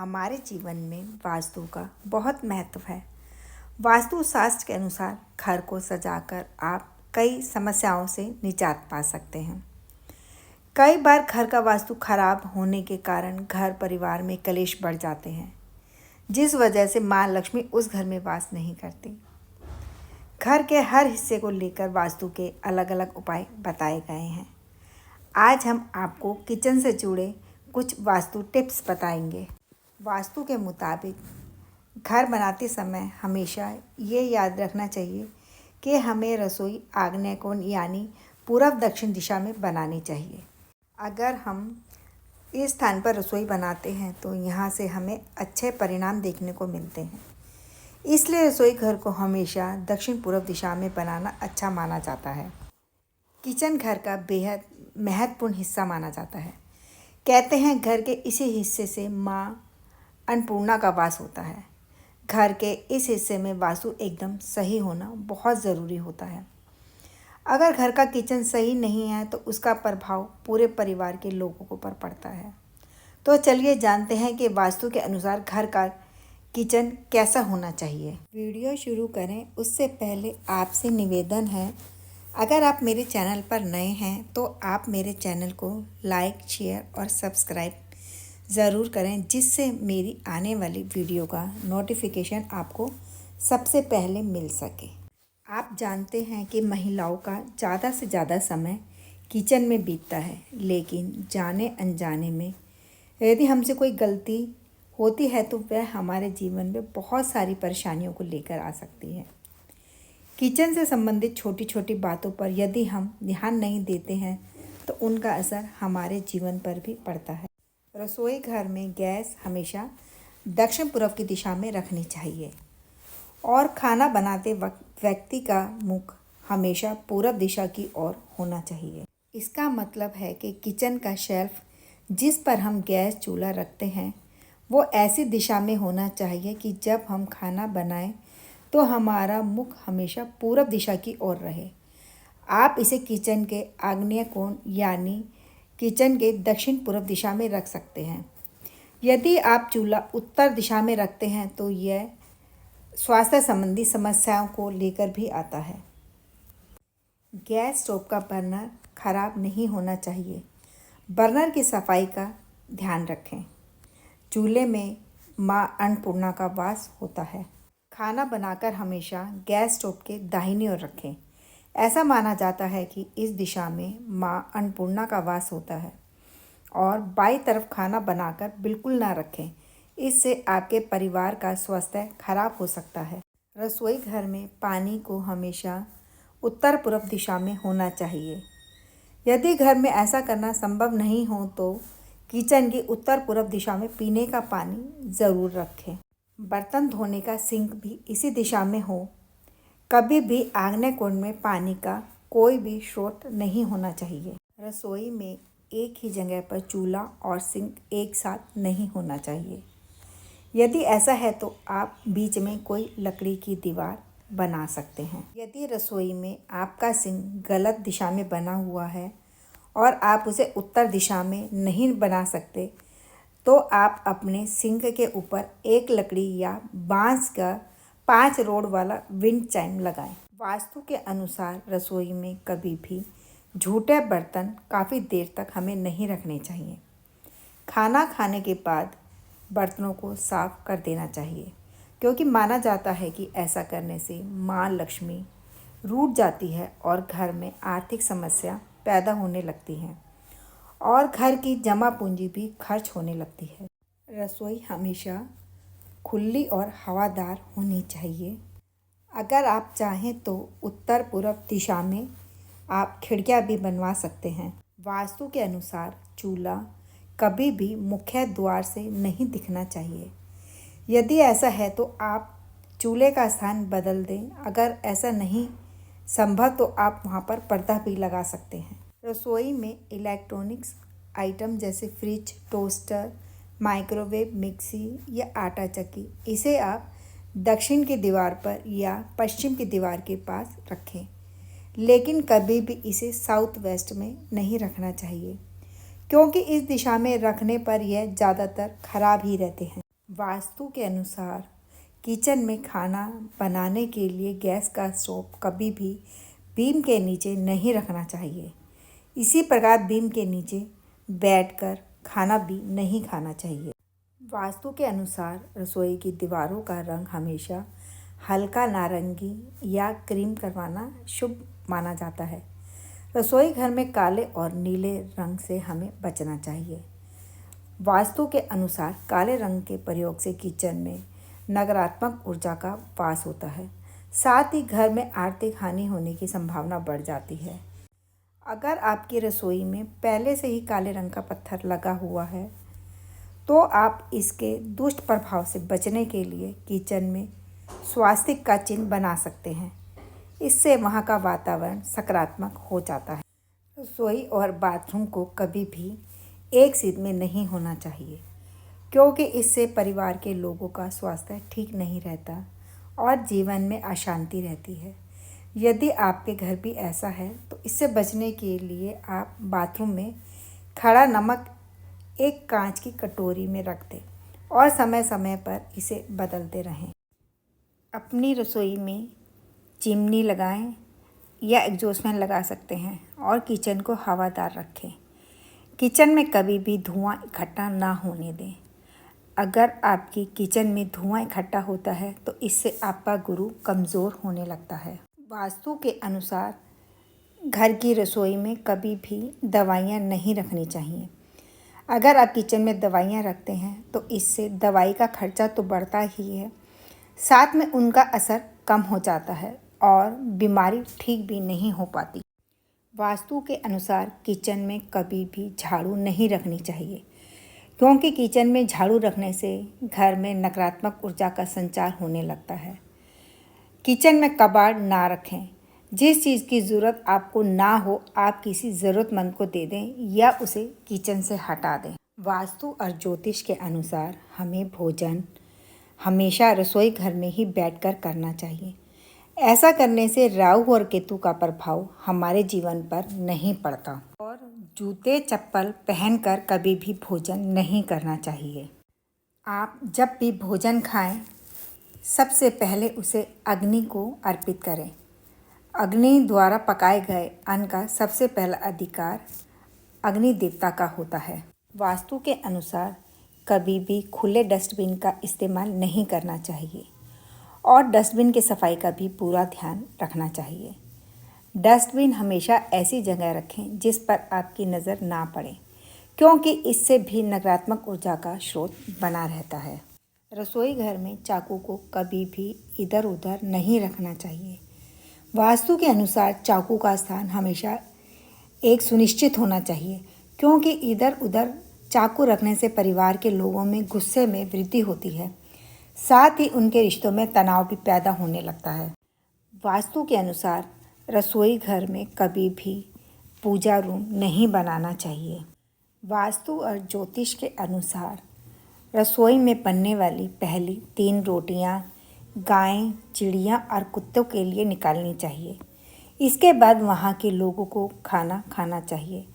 हमारे जीवन में वास्तु का बहुत महत्व है। वास्तु शास्त्र के अनुसार घर को सजाकर आप कई समस्याओं से निजात पा सकते हैं। कई बार घर का वास्तु खराब होने के कारण घर परिवार में कलेश बढ़ जाते हैं, जिस वजह से माँ लक्ष्मी उस घर में वास नहीं करती। घर के हर हिस्से को लेकर वास्तु के अलग अलग उपाय बताए गए हैं। आज हम आपको किचन से जुड़े कुछ वास्तु टिप्स बताएंगे। वास्तु के मुताबिक घर बनाते समय हमेशा ये याद रखना चाहिए कि हमें रसोई आग्नेय कोण यानी पूर्व दक्षिण दिशा में बनानी चाहिए। अगर हम इस स्थान पर रसोई बनाते हैं तो यहाँ से हमें अच्छे परिणाम देखने को मिलते हैं। इसलिए रसोई घर को हमेशा दक्षिण पूर्व दिशा में बनाना अच्छा माना जाता है। किचन घर का बेहद महत्वपूर्ण हिस्सा माना जाता है। कहते हैं घर के इसी हिस्से से माँ अन्नपूर्णा का वास होता है। घर के इस हिस्से में वास्तु एकदम सही होना बहुत ज़रूरी होता है। अगर घर का किचन सही नहीं है तो उसका प्रभाव पूरे परिवार के लोगों पर पड़ता है। तो चलिए जानते हैं कि वास्तु के अनुसार घर का किचन कैसा होना चाहिए। वीडियो शुरू करें उससे पहले आपसे निवेदन है, अगर आप मेरे चैनल पर नए हैं तो आप मेरे चैनल को लाइक, शेयर और सब्सक्राइब ज़रूर करें, जिससे मेरी आने वाली वीडियो का नोटिफिकेशन आपको सबसे पहले मिल सके। आप जानते हैं कि महिलाओं का ज़्यादा से ज़्यादा समय किचन में बीतता है, लेकिन जाने अनजाने में यदि हमसे कोई गलती होती है तो वह हमारे जीवन में बहुत सारी परेशानियों को लेकर आ सकती है। किचन से संबंधित छोटी छोटी बातों पर यदि हम ध्यान नहीं देते हैं तो उनका असर हमारे जीवन पर भी पड़ता है। रसोई घर में गैस हमेशा दक्षिण पूर्व की दिशा में रखनी चाहिए और खाना बनाते वक्त व्यक्ति का मुख हमेशा पूर्व दिशा की ओर होना चाहिए। इसका मतलब है कि किचन का शेल्फ जिस पर हम गैस चूल्हा रखते हैं वो ऐसी दिशा में होना चाहिए कि जब हम खाना बनाएं तो हमारा मुख हमेशा पूर्व दिशा की ओर रहे। आप इसे किचन के आग्नेय कोण यानी किचन के दक्षिण पूर्व दिशा में रख सकते हैं। यदि आप चूल्हा उत्तर दिशा में रखते हैं तो यह स्वास्थ्य संबंधी समस्याओं को लेकर भी आता है। गैस स्टोव का बर्नर खराब नहीं होना चाहिए। बर्नर की सफाई का ध्यान रखें। चूल्हे में माँ अन्नपूर्णा का वास होता है। खाना बनाकर हमेशा गैस स्टोव के दाहिनी ओर रखें। ऐसा माना जाता है कि इस दिशा में माँ अन्नपूर्णा का वास होता है। और बाईं तरफ खाना बनाकर बिल्कुल ना रखें, इससे आपके परिवार का स्वास्थ्य खराब हो सकता है। रसोई घर में पानी को हमेशा उत्तर पूर्व दिशा में होना चाहिए। यदि घर में ऐसा करना संभव नहीं हो तो किचन की उत्तर पूर्व दिशा में पीने का पानी ज़रूर रखें। बर्तन धोने का सिंक भी इसी दिशा में हो। कभी भी आग्नेय कोण में पानी का कोई भी स्रोत नहीं होना चाहिए। रसोई में एक ही जगह पर चूल्हा और सिंक एक साथ नहीं होना चाहिए। यदि ऐसा है तो आप बीच में कोई लकड़ी की दीवार बना सकते हैं। यदि रसोई में आपका सिंक गलत दिशा में बना हुआ है और आप उसे उत्तर दिशा में नहीं बना सकते तो आप अपने सिंक के ऊपर एक लकड़ी या बांस का 5 रोड वाला विंड चाइम लगाएं। वास्तु के अनुसार रसोई में कभी भी झूठे बर्तन काफ़ी देर तक हमें नहीं रखने चाहिए। खाना खाने के बाद बर्तनों को साफ कर देना चाहिए, क्योंकि माना जाता है कि ऐसा करने से माँ लक्ष्मी रूठ जाती है और घर में आर्थिक समस्या पैदा होने लगती हैं और घर की जमा पूंजी भी खर्च होने लगती है। रसोई हमेशा खुली और हवादार होनी चाहिए। अगर आप चाहें तो उत्तर पूर्व दिशा में आप खिड़कियां भी बनवा सकते हैं। वास्तु के अनुसार चूल्हा कभी भी मुख्य द्वार से नहीं दिखना चाहिए। यदि ऐसा है तो आप चूल्हे का स्थान बदल दें। अगर ऐसा नहीं संभव तो आप वहां पर पर्दा भी लगा सकते हैं। रसोई में इलेक्ट्रॉनिक्स आइटम जैसे फ्रिज, टोस्टर, माइक्रोवेव, मिक्सी या आटा चक्की, इसे आप दक्षिण की दीवार पर या पश्चिम की दीवार के पास रखें, लेकिन कभी भी इसे साउथ वेस्ट में नहीं रखना चाहिए, क्योंकि इस दिशा में रखने पर यह ज़्यादातर खराब ही रहते हैं। वास्तु के अनुसार किचन में खाना बनाने के लिए गैस का स्टोव कभी भी बीम के नीचे नहीं रखना चाहिए। इसी प्रकार बीम के नीचे बैठकर खाना भी नहीं खाना चाहिए। वास्तु के अनुसार रसोई की दीवारों का रंग हमेशा हल्का नारंगी या क्रीम करवाना शुभ माना जाता है। रसोई घर में काले और नीले रंग से हमें बचना चाहिए। वास्तु के अनुसार काले रंग के प्रयोग से किचन में नकारात्मक ऊर्जा का वास होता है, साथ ही घर में आर्थिक हानि होने की संभावना बढ़ जाती है। अगर आपकी रसोई में पहले से ही काले रंग का पत्थर लगा हुआ है तो आप इसके दुष्ट प्रभाव से बचने के लिए किचन में स्वास्तिक का चिन्ह बना सकते हैं। इससे वहाँ का वातावरण सकारात्मक हो जाता है। रसोई और बाथरूम को कभी भी एक सीध में नहीं होना चाहिए, क्योंकि इससे परिवार के लोगों का स्वास्थ्य ठीक नहीं रहता और जीवन में अशांति रहती है। यदि आपके घर भी ऐसा है तो इससे बचने के लिए आप बाथरूम में खड़ा नमक एक कांच की कटोरी में रख दें और समय समय पर इसे बदलते रहें। अपनी रसोई में चिमनी लगाएं या एग्जॉस्ट फैन लगा सकते हैं और किचन को हवादार रखें। किचन में कभी भी धुआं इकट्ठा ना होने दें। अगर आपकी किचन में धुआं इकट्ठा होता है तो इससे आपका गुरु कमज़ोर होने लगता है। वास्तु के अनुसार घर की रसोई में कभी भी दवाइयाँ नहीं रखनी चाहिए। अगर आप किचन में दवाइयाँ रखते हैं तो इससे दवाई का खर्चा तो बढ़ता ही है, साथ में उनका असर कम हो जाता है और बीमारी ठीक भी नहीं हो पाती। वास्तु के अनुसार किचन में कभी भी झाड़ू नहीं रखनी चाहिए, क्योंकि किचन में झाड़ू रखने से घर में नकारात्मक ऊर्जा का संचार होने लगता है। किचन में कबाड़ ना रखें। जिस चीज़ की ज़रूरत आपको ना हो आप किसी ज़रूरतमंद को दे दें या उसे किचन से हटा दें। वास्तु और ज्योतिष के अनुसार हमें भोजन हमेशा रसोई घर में ही बैठकर करना चाहिए। ऐसा करने से राहु और केतु का प्रभाव हमारे जीवन पर नहीं पड़ता। और जूते चप्पल पहनकर कभी भी भोजन नहीं करना चाहिए। आप जब भी भोजन खाएं, सबसे पहले उसे अग्नि को अर्पित करें। अग्नि द्वारा पकाए गए अन्न का सबसे पहला अधिकार अग्नि देवता का होता है। वास्तु के अनुसार कभी भी खुले डस्टबिन का इस्तेमाल नहीं करना चाहिए और डस्टबिन की सफाई का भी पूरा ध्यान रखना चाहिए। डस्टबिन हमेशा ऐसी जगह रखें जिस पर आपकी नज़र ना पड़े, क्योंकि इससे भी नकारात्मक ऊर्जा का स्रोत बना रहता है। रसोई घर में चाकू को कभी भी इधर उधर नहीं रखना चाहिए। वास्तु के अनुसार चाकू का स्थान हमेशा एक सुनिश्चित होना चाहिए, क्योंकि इधर उधर चाकू रखने से परिवार के लोगों में गुस्से में वृद्धि होती है, साथ ही उनके रिश्तों में तनाव भी पैदा होने लगता है। वास्तु के अनुसार रसोई घर में कभी भी पूजा रूम नहीं बनाना चाहिए। वास्तु और ज्योतिष के अनुसार रसोई में बनने वाली पहली 3 रोटियां गायें, चिड़िया और कुत्तों के लिए निकालनी चाहिए। इसके बाद वहाँ के लोगों को खाना खाना चाहिए।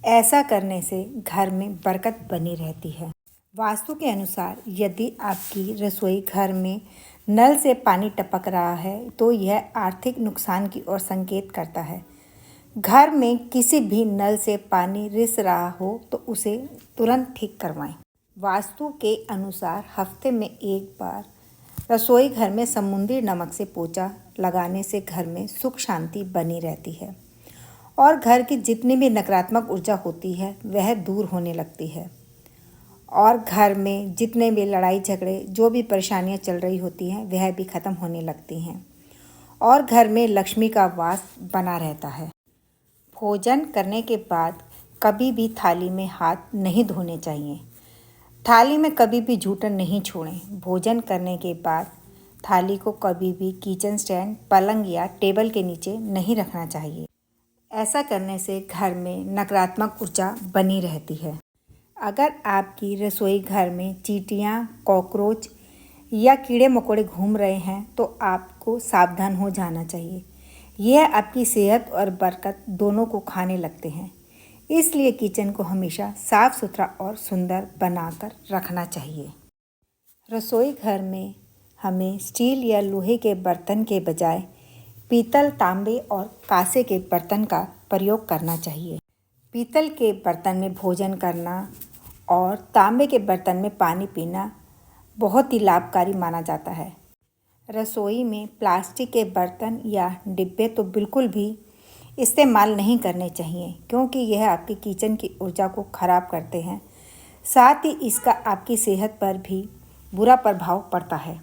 ऐसा करने से घर में बरकत बनी रहती है। वास्तु के अनुसार यदि आपकी रसोई घर में नल से पानी टपक रहा है तो यह आर्थिक नुकसान की ओर संकेत करता है। घर में किसी भी नल से पानी रिस रहा हो तो उसे तुरंत ठीक करवाएं। वास्तु के अनुसार हफ्ते में एक बार रसोई घर में समुद्री नमक से पोछा लगाने से घर में सुख शांति बनी रहती है और घर की जितनी भी नकारात्मक ऊर्जा होती है वह दूर होने लगती है और घर में जितने भी लड़ाई झगड़े जो भी परेशानियां चल रही होती हैं वह भी ख़त्म होने लगती हैं और घर में लक्ष्मी का वास बना रहता है। भोजन करने के बाद कभी भी थाली में हाथ नहीं धोने चाहिए। थाली में कभी भी जूठन नहीं छोड़ें। भोजन करने के बाद थाली को कभी भी किचन स्टैंड, पलंग या टेबल के नीचे नहीं रखना चाहिए। ऐसा करने से घर में नकारात्मक ऊर्जा बनी रहती है। अगर आपकी रसोई घर में चींटियाँ, कॉकरोच या कीड़े मकोड़े घूम रहे हैं तो आपको सावधान हो जाना चाहिए। यह आपकी सेहत और बरकत दोनों को खाने लगते हैं, इसलिए किचन को हमेशा साफ सुथरा और सुंदर बनाकर रखना चाहिए। रसोई घर में हमें स्टील या लोहे के बर्तन के बजाय पीतल, तांबे और कांसे के बर्तन का प्रयोग करना चाहिए। पीतल के बर्तन में भोजन करना और तांबे के बर्तन में पानी पीना बहुत ही लाभकारी माना जाता है। रसोई में प्लास्टिक के बर्तन या डिब्बे तो बिल्कुल भी इस्तेमाल नहीं करने चाहिए, क्योंकि यह आपकी किचन की ऊर्जा को खराब करते हैं। साथ ही इसका आपकी सेहत पर भी बुरा प्रभाव पड़ता है।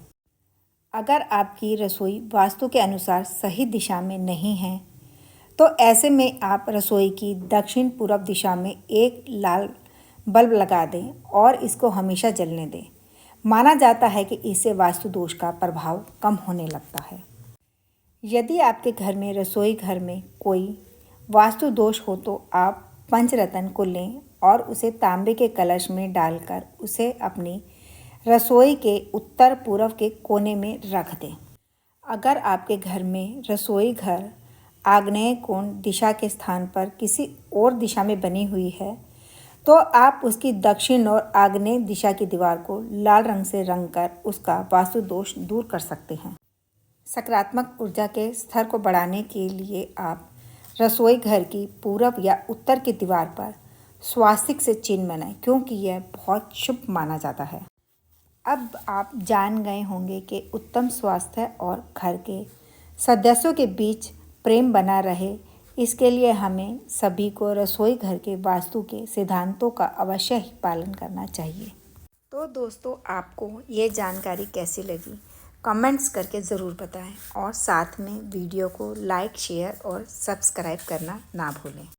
अगर आपकी रसोई वास्तु के अनुसार सही दिशा में नहीं है, तो ऐसे में आप रसोई की दक्षिण पूर्व दिशा में एक लाल बल्ब लगा दें और इसको हमेशा जलने दें। माना जाता है कि इससे वास्तु दोष का प्रभाव कम होने लगता है। यदि आपके घर में रसोई घर में कोई वास्तु दोष हो तो आप पंचरत्न को लें और उसे तांबे के कलश में डालकर उसे अपनी रसोई के उत्तर पूर्व के कोने में रख दें। अगर आपके घर में रसोई घर आग्नेय कोण दिशा के स्थान पर किसी और दिशा में बनी हुई है, तो आप उसकी दक्षिण और आग्नेय दिशा की दीवार को लाल रंग से रंग कर उसका वास्तु दोष दूर कर सकते हैं। सकारात्मक ऊर्जा के स्तर को बढ़ाने के लिए आप रसोई घर की पूरब या उत्तर की दीवार पर स्वास्तिक से चिन्ह बनाएं, क्योंकि यह बहुत शुभ माना जाता है। अब आप जान गए होंगे कि उत्तम स्वास्थ्य और घर के सदस्यों के बीच प्रेम बना रहे, इसके लिए हमें सभी को रसोई घर के वास्तु के सिद्धांतों का अवश्य ही पालन करना चाहिए। तो दोस्तों, आपको ये जानकारी कैसी लगी कमेंट्स करके ज़रूर बताएं और साथ में वीडियो को लाइक, शेयर और सब्सक्राइब करना ना भूलें।